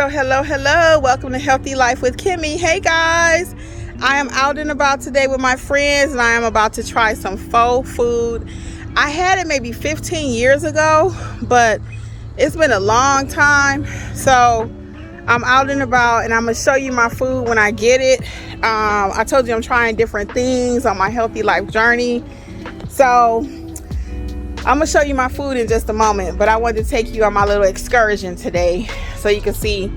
So hello, welcome to Healthy Life with Kimmi. Hey guys, I am out and about today with my friends and I am about to try some faux food. I had it maybe 15 years ago, but it's been a long time. So I'm out and about and I'm gonna show you my food when I get it. I told you I'm trying different things on my healthy life journey. So I'm gonna show you my food in just a moment, but I wanted to take you on my little excursion today so you can see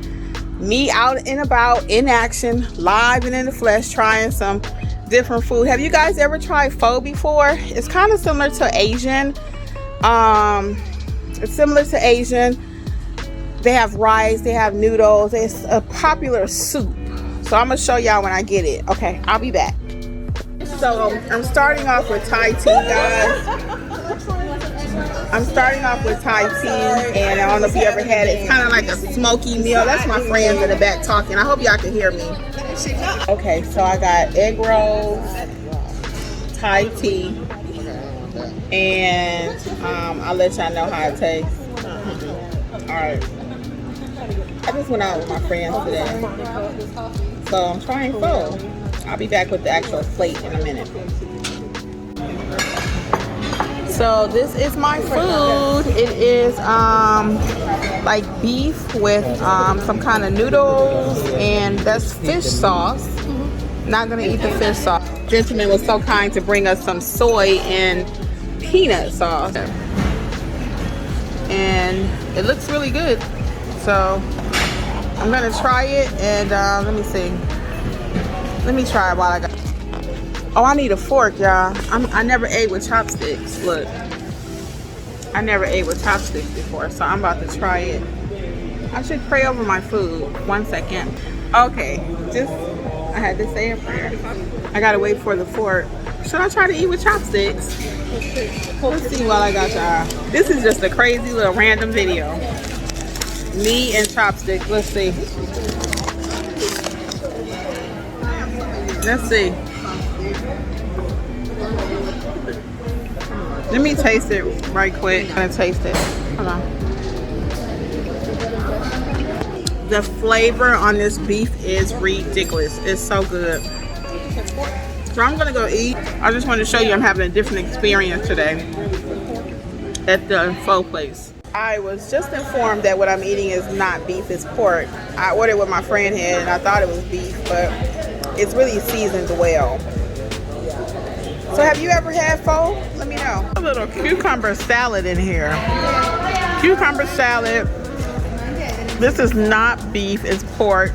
me out and about in action, live and in the flesh, trying some different food. Have you guys ever tried pho before? It's kind of similar to Asian. It's similar to Asian. They have rice, they have noodles. It's a popular soup. So I'm gonna show y'all when I get it. Okay, I'll be back. So I'm starting off with Thai tea, guys. I'm starting off with Thai tea, and I don't know if you ever had it. It's kind of like a smoky meal. That's my friends in the back talking. I hope y'all can hear me. Okay, so I got egg rolls, Thai tea, and I'll let y'all know how it tastes. Alright. I just went out with my friends today, so I'm trying pho. I'll be back with the actual plate in a minute. So this is my food. It is like beef with some kind of noodles, and that's fish sauce. Not gonna eat the fish sauce. The gentleman was so kind to bring us some soy and peanut sauce, and it looks really good. So I'm gonna try it, and let me see. Let me try it while I got. Oh, I need a fork, y'all. I never ate with chopsticks. Look, I never ate with chopsticks before, so I'm about to try it. I should pray over my food. 1 second. Okay, I had to say a prayer. I gotta wait for the fork. Should I try to eat with chopsticks? Let's see while I got y'all. This is just a crazy little random video. Me and chopsticks. Let's see. Let's see. Let me taste it right quick. I'm gonna taste it. Hold on. The flavor on this beef is ridiculous. It's so good. So I'm gonna go eat. I just wanted to show you I'm having a different experience today at the pho place. I was just informed that what I'm eating is not beef, it's pork. I ordered what my friend had and I thought it was beef, but it's really seasoned well. So have you ever had pho? Let me know. A little cucumber salad in here. Cucumber salad. This is not beef, it's pork.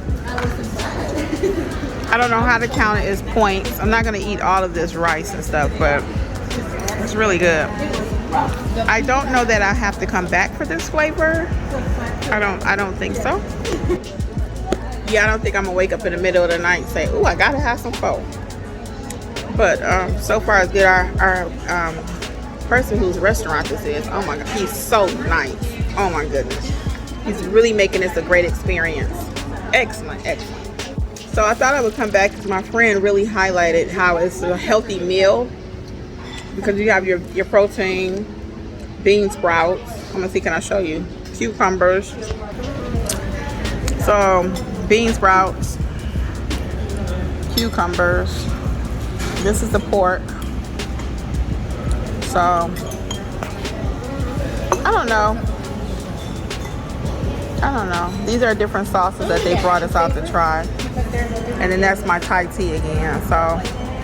I don't know how to count it as points. I'm not gonna eat all of this rice and stuff, but it's really good. I don't know that I have to come back for this flavor. I don't think so. Yeah, I don't think I'm gonna wake up in the middle of the night and say, "Ooh, I gotta have some pho." But so far it's good. Our person whose restaurant this is, oh my god, he's so nice. Oh my goodness, he's really making this a great experience. Excellent. So I thought I would come back because my friend really highlighted how it's a healthy meal because you have your protein, bean sprouts. I'm gonna see, can I show you? Cucumbers. So bean sprouts, cucumbers. This is the pork. So I don't know. These are different sauces that they brought us out to try. And then that's my Thai tea again. So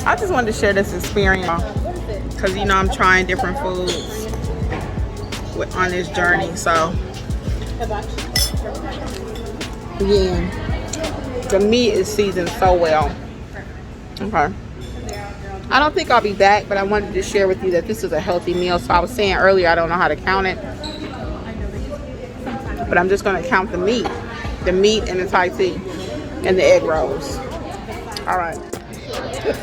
I just wanted to share this experience because you know I'm trying different foods on this journey. So yeah, the meat is seasoned so well. Okay. I don't think I'll be back, but I wanted to share with you that this is a healthy meal. So I was saying earlier, I don't know how to count it, but I'm just going to count the meat and the Thai tea and the egg rolls. All right.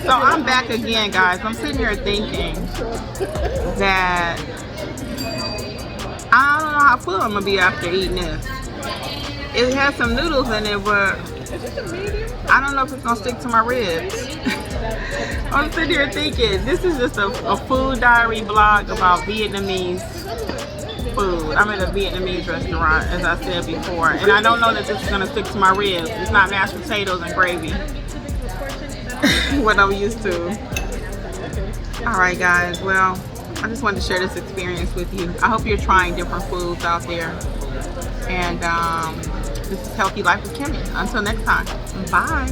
So I'm back again, guys. I'm sitting here thinking that I don't know how full I'm going to be after eating this. It has some noodles in it, but I don't know if it's going to stick to my ribs. I'm sitting here thinking, this is just a food diary blog about Vietnamese food. I'm at a Vietnamese restaurant, as I said before, and I don't know that this is gonna stick to my ribs. It's not mashed potatoes and gravy, what I'm used to. All right, guys. Well, I just wanted to share this experience with you. I hope you're trying different foods out there. And this is Healthy Life with Kimmi. Until next time, bye.